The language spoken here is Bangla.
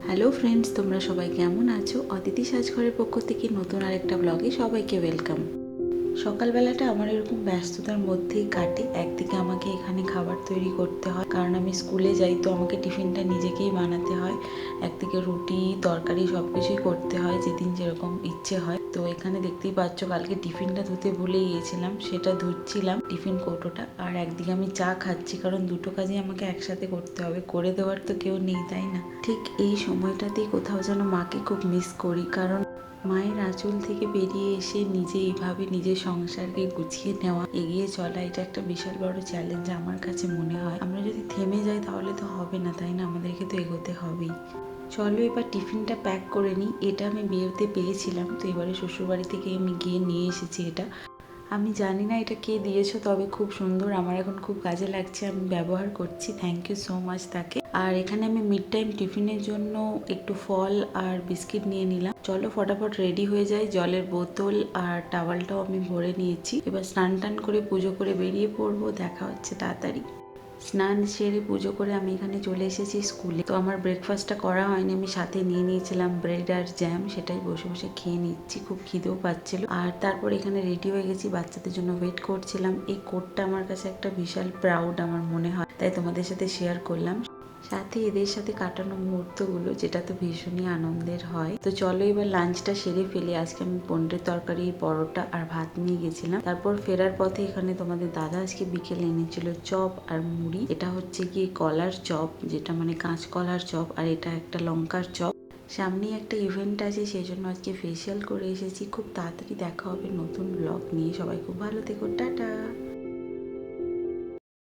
হ্যালো ফ্রেন্ডস, তোমরা সবাই কেমন আছো? অদিতি সাজঘরের পক্ষ থেকে নতুন আরেকটা ব্লগে সবাইকে ওয়েলকাম। সকালবেলাটা আমার এরকম ব্যস্ততার মধ্যেই কাটে। একদিকে আমাকে এখানে খাবার তৈরি করতে হয়, কারণ আমি স্কুলে যাই, তো আমাকে টিফিনটা নিজেকেই বানাতে হয়। একদিকে রুটি তরকারি সব কিছুই করতে হয়, যেদিন যেরকম ইচ্ছে হয়। তো এখানে দেখতেই পাচ্ছ, কালকে টিফিনটা ধুতে ভুলে গিয়েছিলাম, সেটা ধুচ্ছিলাম টিফিন কৌটোটা। আর একদিকে আমি চা খাচ্ছি, কারণ দুটো কাজই আমাকে একসাথে করতে হবে, করে দেওয়ার তো কেউ নেই, তাই না? ঠিক এই সময়টাতেই কোথাও যেন মাকে খুব মিস করি, কারণ মায়ের আঁচল থেকে বেরিয়ে এসে নিজে এইভাবে নিজের সংসারকে গুছিয়ে নেওয়া, এগিয়ে চলা, এটা একটা বিশাল বড় চ্যালেঞ্জ আমার কাছে মনে হয়। আমরা যদি থেমে যাই তাহলে তো হবে না, তাই না? আমাদেরকে তো এগোতে হবেই। চলো এবার টিফিনটা প্যাক করে নিই। এটা আমি বিয়েতে পেয়েছিলাম, তো এবারে শ্বশুরবাড়ি থেকে আমি গিয়ে নিয়ে এসেছি এটা। আমি জানি না এটা কে দিয়েছো, তবে খুব সুন্দর, আমার এখন খুব কাজে লাগছে, আমি ব্যবহার করছি। থ্যাংক ইউ সো মাচ তাকে। আর এখানে আমি মিড টাইম টিফিনের জন্য একটু ফল আর বিস্কিট নিয়ে নিলাম। চলো ফটাফট রেডি হয়ে যাই। জলের বোতল আর টাওয়ালটাও আমি ভরে নিয়েছি। এবার স্নান টান করে পুজো করে বেরিয়ে পড়বো। দেখা হচ্ছে তাড়াতাড়ি। স্নান সেরে পুজো করে আমি এখানে চলে এসেছি স্কুলে। তো আমার ব্রেকফাস্টটা করা হয়নি, আমি সাথে নিয়ে নিয়েছিলাম ব্রেড আর জ্যাম, সেটাই বসে বসে খেয়ে নিচ্ছি। খুব খিদেও পাচ্ছিল। আর তারপর এখানে রেডি হয়ে গেছি, বাচ্চাদের জন্য ওয়েট করছিলাম। এই কোটটা আমার কাছে একটা বিশাল প্রাউড আমার মনে হয়, তাই তোমাদের সাথে শেয়ার করলাম। সাথে এদের সাথে কাটানো মুহূর্তগুলো, যেটা তো ভীষণই আনন্দের হয়। তো চলো এবার লাঞ্চটা সেরে ফেলি। আজকে আমি পনিরের তরকারি, পরোটা আর ভাত নিয়ে গেছিলাম। তারপর ফেরার পথে এখানে তোমাদের দাদা আজকে বিকেলে এনেছিল চপ আর মুড়ি। এটা হচ্ছে গিয়ে কলার চপ, যেটা মানে কাঁচকলার চপ, আর এটা একটা লঙ্কার চপ। সামনেই একটা ইভেন্ট আছে, সেই জন্য আজকে ফেসিয়াল করে এসেছি। খুব তাড়াতাড়ি দেখা হবে নতুন ব্লগ নিয়ে। সবাই খুব ভালো থেকো, টাটা।